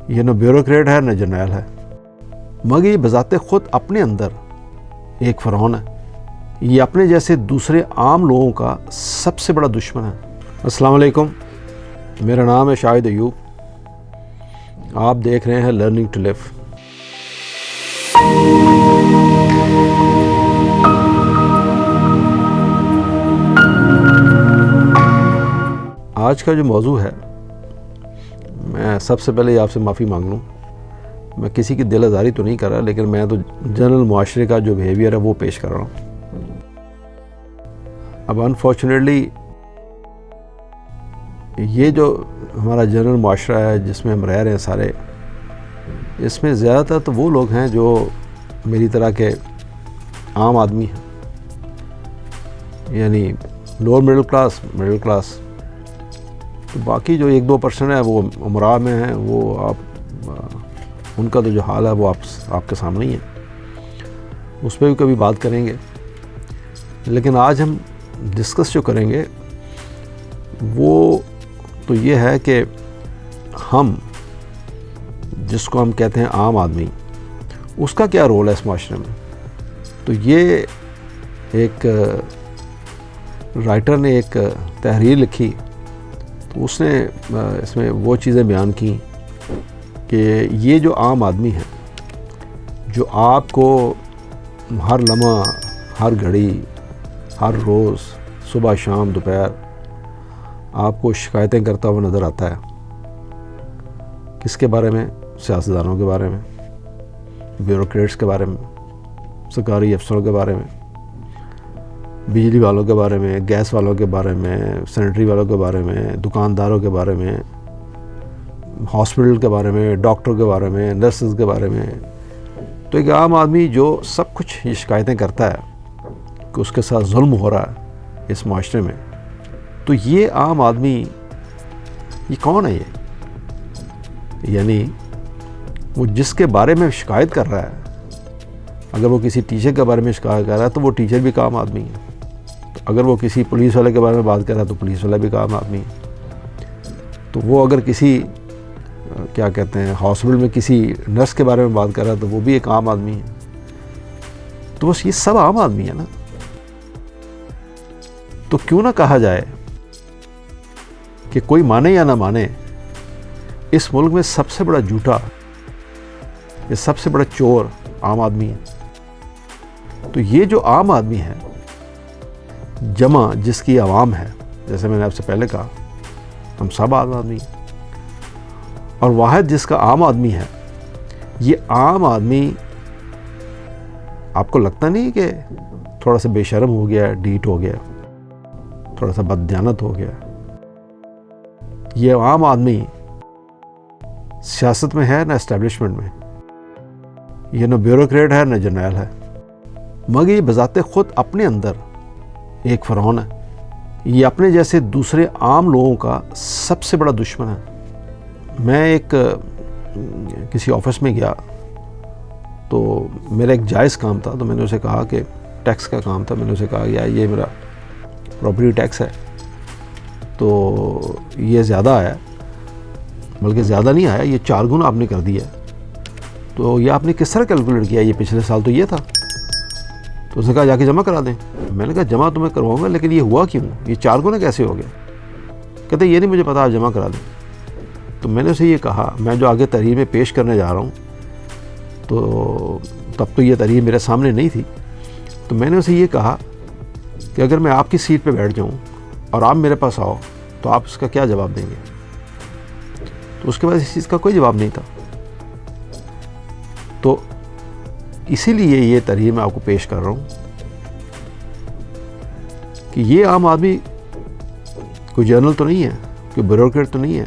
یہ نہ بیوروکریٹ ہے نہ جرنیل ہے، مگر یہ بذات خود اپنے اندر ایک فرعون ہے۔ یہ اپنے جیسے دوسرے عام لوگوں کا سب سے بڑا دشمن ہے۔ السلام علیکم، میرا نام ہے شاہد ایوب، آپ دیکھ رہے ہیں لرننگ ٹو لیو۔ آج کا جو موضوع ہے، میں سب سے پہلے آپ سے معافی مانگ لوں، میں کسی کی دل آزاری تو نہیں کر رہا، لیکن میں تو جنرل معاشرے کا جو بیہیویئر ہے وہ پیش کر رہا ہوں۔ اب انفارچونیٹلی یہ جو ہمارا جنرل معاشرہ ہے جس میں ہم رہ رہے ہیں سارے، اس میں زیادہ تر تو وہ لوگ ہیں جو میری طرح کے عام آدمی ہیں، یعنی لوور مڈل کلاس۔ تو باقی جو 1-2% ہے وہ امراء میں ہیں، وہ آپ ان کا تو جو حال ہے وہ آپ کے سامنے ہی ہے، اس پہ بھی کبھی بات کریں گے۔ لیکن آج ہم ڈسکس جو کریں گے وہ تو یہ ہے کہ ہم جس کو ہم کہتے ہیں عام آدمی، اس کا کیا رول ہے اس معاشرے میں۔ تو یہ ایک رائٹر نے ایک تحریر لکھی، تو اس نے اس میں وہ چیزیں بیان کی کہ یہ جو عام آدمی ہے، جو آپ کو ہر لمحہ، ہر گھڑی، ہر روز، صبح شام دوپہر آپ کو شکایتیں کرتا ہوا نظر آتا ہے، کس کے بارے میں؟ سیاستدانوں کے بارے میں، بیوروکریٹس کے بارے میں، سرکاری افسروں کے بارے میں، بجلی والوں کے بارے میں، گیس والوں کے بارے میں، سینیٹری والوں کے بارے میں، دکانداروں کے بارے میں، ہاسپٹل کے بارے میں، ڈاکٹر کے بارے میں، نرسز کے بارے میں۔ تو ایک عام آدمی جو سب کچھ یہ شکایتیں کرتا ہے کہ اس کے ساتھ ظلم ہو رہا ہے اس معاشرے میں، تو یہ عام آدمی یہ کون ہے؟ یعنی وہ جس کے بارے میں شکایت کر رہا ہے، اگر وہ کسی ٹیچر کے بارے میں شکایت کر رہا ہے تو وہ ٹیچر بھی عام آدمی ہے، اگر وہ کسی پولیس والے کے بارے میں بات کر رہا ہے تو پولیس والا بھی عام آدمی ہے، تو وہ اگر کسی کیا کہتے ہیں ہاسپٹل میں کسی نرس کے بارے میں بات کر رہا ہے تو وہ بھی ایک عام آدمی ہے۔ تو بس یہ سب عام آدمی ہے نا۔ تو کیوں نہ کہا جائے کہ کوئی مانے یا نہ مانے، اس ملک میں سب سے بڑا جھوٹا، یہ سب سے بڑا چور عام آدمی ہے۔ تو یہ جو عام آدمی ہے، جمع جس کی عوام ہے، جیسے میں نے آپ سے پہلے کہا، ہم سب عام آدمی ہیں، اور واحد جس کا عام آدمی ہے، یہ عام آدمی آپ کو لگتا نہیں کہ تھوڑا سا بے شرم ہو گیا، ڈھیٹ ہو گیا، تھوڑا سا بددیانت ہو گیا؟ یہ عام آدمی سیاست میں ہے نہ اسٹیبلشمنٹ میں، یہ نہ بیوروکریٹ ہے نہ جرنیل ہے، مگر یہ بذات خود اپنے اندر ایک فرعون ہے۔ یہ اپنے جیسے دوسرے عام لوگوں کا سب سے بڑا دشمن ہے۔ میں کسی آفس میں گیا تو میرا ایک جائز کام تھا، تو میں نے اسے کہا کہ ٹیکس کا کام تھا، میں نے اسے کہا یار یہ میرا پراپرٹی ٹیکس ہے، تو یہ زیادہ آیا، بلکہ زیادہ نہیں آیا، یہ 4 گنا آپ نے کر دیا، تو یہ آپ نے کس طرح کیلکولیٹ کیا؟ یہ پچھلے سال تو یہ تھا۔ تو اس نے کہا جا کے جمع کرا دیں۔ میں نے کہا جمع تو میں کرواؤں گا، لیکن یہ ہوا کیوں؟ یہ 4 گنا کیسے ہو گیا؟ کہتے یہ نہیں مجھے پتا، آپ جمع کرا دیں۔ تو میں نے اسے یہ کہا، میں جو آگے تحریر میں پیش کرنے جا رہا ہوں، تو تب تو یہ تحریر میرے سامنے نہیں تھی، تو میں نے اسے یہ کہا کہ اگر میں آپ کی سیٹ پہ بیٹھ جاؤں اور آپ میرے پاس آؤ تو آپ اس کا کیا جواب دیں گے؟ تو اس کے بعد اس چیز کا کوئی جواب نہیں تھا۔ تو اسی لیے یہ تحریر میں آپ کو پیش کر رہا ہوں کہ یہ عام آدمی کوئی جرنل تو نہیں ہے، کوئی بیوروکریٹ تو نہیں ہے،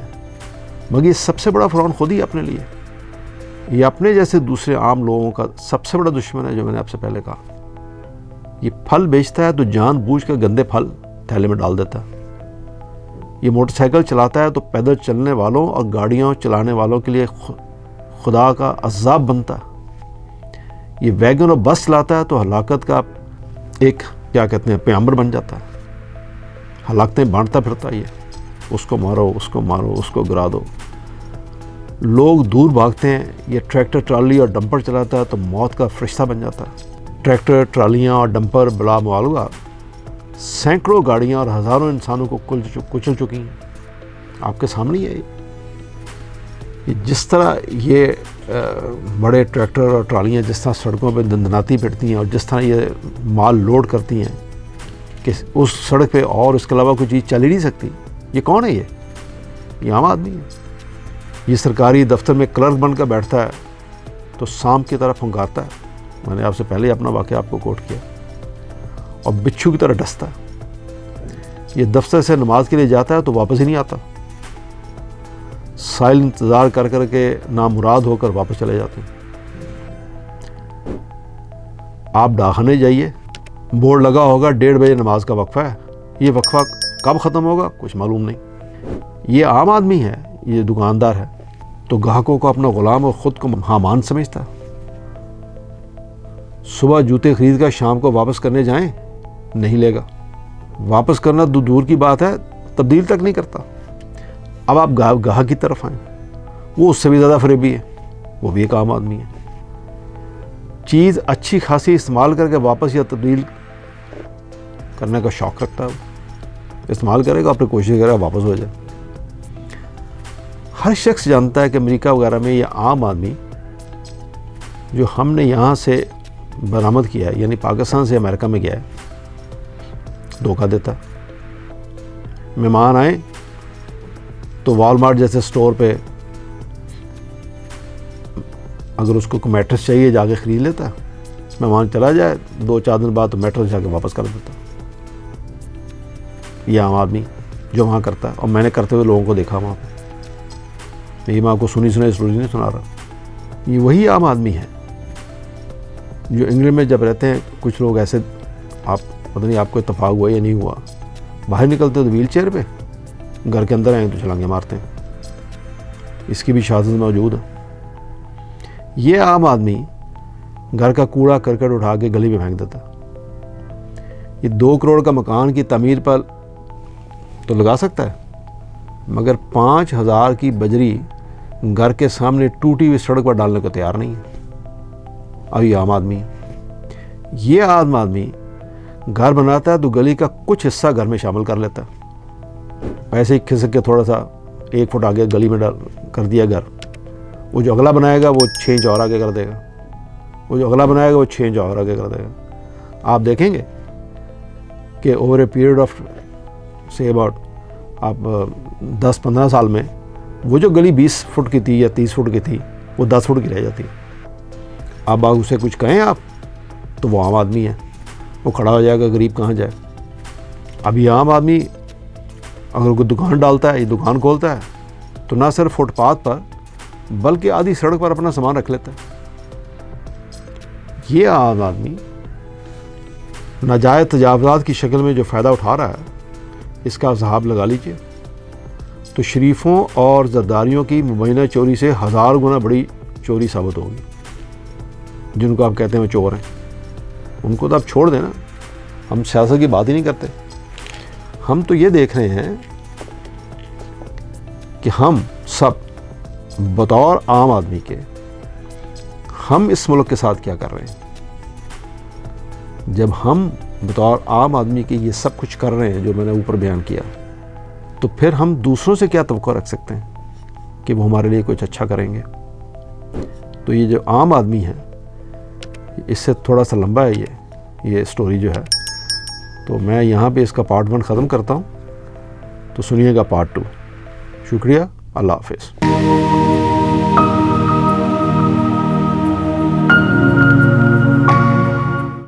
مگر یہ سب سے بڑا فرعون خود ہی اپنے لیے، یہ اپنے جیسے دوسرے عام لوگوں کا سب سے بڑا دشمن ہے، جو میں نے آپ سے پہلے کہا۔ یہ پھل بیچتا ہے تو جان بوجھ کر گندے پھل تھیلے میں ڈال دیتا ہے۔ یہ موٹر سائیکل چلاتا ہے تو پیدل چلنے والوں اور گاڑیاں چلانے والوں کے لیے خدا کا عذاب بنتا ہے۔ یہ ویگن اور بس چلاتا ہے تو ہلاکت کا ایک کیا کہتے ہیں پیغمبر بن جاتا ہے، ہلاکتیں بانٹتا پھرتا ہے، یہ اس کو مارو، اس کو مارو، اس کو گرا دو۔ لوگ دور بھاگتے ہیں، یہ ٹریکٹر ٹرالی اور ڈمپر چلاتا ہے تو موت کا فرشتہ بن جاتا ہے۔ ٹریکٹر ٹرالیاں اور ڈمپر بلا معالجہ سینکڑوں گاڑیاں اور ہزاروں انسانوں کو کچل چکی ہیں، آپ کے سامنے ہی ہے۔ یہ جس طرح یہ بڑے ٹریکٹر اور ٹرالیاں جس طرح سڑکوں پہ دندناتی پھرتی ہیں اور جس طرح یہ مال لوڈ کرتی ہیں کہ اس سڑک پہ اور اس کے علاوہ کوئی چیز چل ہی نہیں سکتی۔ یہ کون ہے؟ یہ عام آدمی ہے۔ یہ سرکاری دفتر میں کلرک بن کر بیٹھتا ہے تو سانپ کی طرح پھنکارتا ہے، میں نے آپ سے پہلے اپنا واقعہ آپ کو کوٹ کیا، اور بچھو کی طرح ڈستا ہے۔ یہ دفتر سے نماز کے لیے جاتا ہے تو واپس ہی نہیں آتا، سائل انتظار کر کر کے نامراد ہو کر واپس چلے جاتے ہیں۔ آپ ڈاکخانے جائیے، بورڈ لگا ہوگا 1:30 بجے نماز کا وقفہ ہے، یہ وقفہ کب ختم ہوگا کچھ معلوم نہیں۔ یہ عام آدمی ہے، یہ دکاندار ہے تو گاہکوں کو اپنا غلام اور خود کو حامان سمجھتا۔ صبح جوتے خرید کر شام کو واپس کرنے جائیں، نہیں لے گا، واپس کرنا دور کی بات ہے تبدیل تک نہیں کرتا۔ اب آپ گاہک کی طرف آئیں، وہ اس سے بھی زیادہ فریبی ہے، وہ بھی ایک عام آدمی ہے۔ چیز اچھی خاصی استعمال کر کے واپس یا تبدیل کرنے کا شوق رکھتا ہے، وہ استعمال کرے گا، اپنی کوشش کرے گا واپس ہو جائے۔ ہر شخص جانتا ہے کہ امریکہ وغیرہ میں یہ عام آدمی جو ہم نے یہاں سے برآمد کیا ہے، یعنی پاکستان سے امریکہ میں گیا ہے، دھوکہ دیتا۔ مہمان آئیں تو والمارٹ جیسے سٹور پہ اگر اس کو کوئی میٹرس چاہیے جا کے خرید لیتا، مہمان چلا جائے 2-4 دن بعد تو میٹرس جا کے واپس کر دیتا۔ یہ عام آدمی جو وہاں کرتا ہے، اور میں نے کرتے ہوئے لوگوں کو دیکھا وہاں پہ، یہ میں آپ کو سنی اسٹوری نہیں سنا رہا۔ یہ وہی عام آدمی ہے جو انگلینڈ میں جب رہتے ہیں، کچھ لوگ ایسے، آپ پتہ نہیں آپ کو اتفاق ہوا یا نہیں ہوا، باہر نکلتے تو ویل چیئر پہ، گھر کے اندر آئیں تو چھلانگیں مارتے ہیں۔ اس کی بھی شہادت موجود ہے۔ یہ عام آدمی گھر کا کوڑا کرکٹ اٹھا کے گلی میں پھینک دیتا۔ یہ 2 کروڑ کا مکان کی تعمیر پر تو لگا سکتا ہے، مگر 5,000 کی بجری گھر کے سامنے ٹوٹی ہوئی سڑک پر ڈالنے کو تیار نہیں ہے۔ اب یہ عام آدمی ہے۔ یہ عام آدمی گھر بناتا ہے تو گلی کا کچھ حصہ گھر میں شامل کر لیتا ہے، ایسے ہی کھسک کے تھوڑا سا 1 فٹ آگے گلی میں کر دیا گھر، وہ جو اگلا بنائے گا وہ 6 انچ اور آگے کر دے گا، وہ جو اگلا بنائے گا وہ 6 انچ اور آگے کر دے گا۔ آپ دیکھیں گے کہ اوور اے پیریڈ آف سے اباؤٹ آپ 10-15 سال میں وہ جو گلی 20 فٹ کی تھی یا 30 فٹ کی تھی وہ 10 فٹ کی رہ جاتی۔ اب آپ اسے کچھ کہیں آپ تو وہ عام آدمی ہے، وہ کھڑا ہو جائے گا، غریب کہاں جائے۔ اب یہ عام آدمی اگر کوئی دکان ڈالتا ہے، یہ دکان کھولتا ہے تو نہ صرف فٹ پاتھ پر بلکہ آدھی سڑک پر اپنا سامان رکھ لیتا ہے۔ یہ عام آدمی ناجائز تجاوزات کی شکل میں جو فائدہ اٹھا رہا ہے، اس کا حساب لگا لیجئے تو شریفوں اور زرداریوں کی مبینہ چوری سے 1000 گنا بڑی چوری ثابت ہوگی۔ جن کو آپ کہتے ہیں وہ چور ہیں، ان کو تو آپ چھوڑ دیں نا، ہم سیاست کی بات ہی نہیں کرتے۔ ہم تو یہ دیکھ رہے ہیں کہ ہم سب بطور عام آدمی کے ہم اس ملک کے ساتھ کیا کر رہے ہیں۔ جب ہم بطور عام آدمی کے یہ سب کچھ کر رہے ہیں جو میں نے اوپر بیان کیا، تو پھر ہم دوسروں سے کیا توقع رکھ سکتے ہیں کہ وہ ہمارے لیے کچھ اچھا کریں گے۔ تو یہ جو عام آدمی ہے، اس سے تھوڑا سا لمبا ہے یہ سٹوری جو ہے، تو میں یہاں پہ اس کا پارٹ 1 ختم کرتا ہوں، تو سنیے گا پارٹ 2۔ شکریہ، اللہ حافظ۔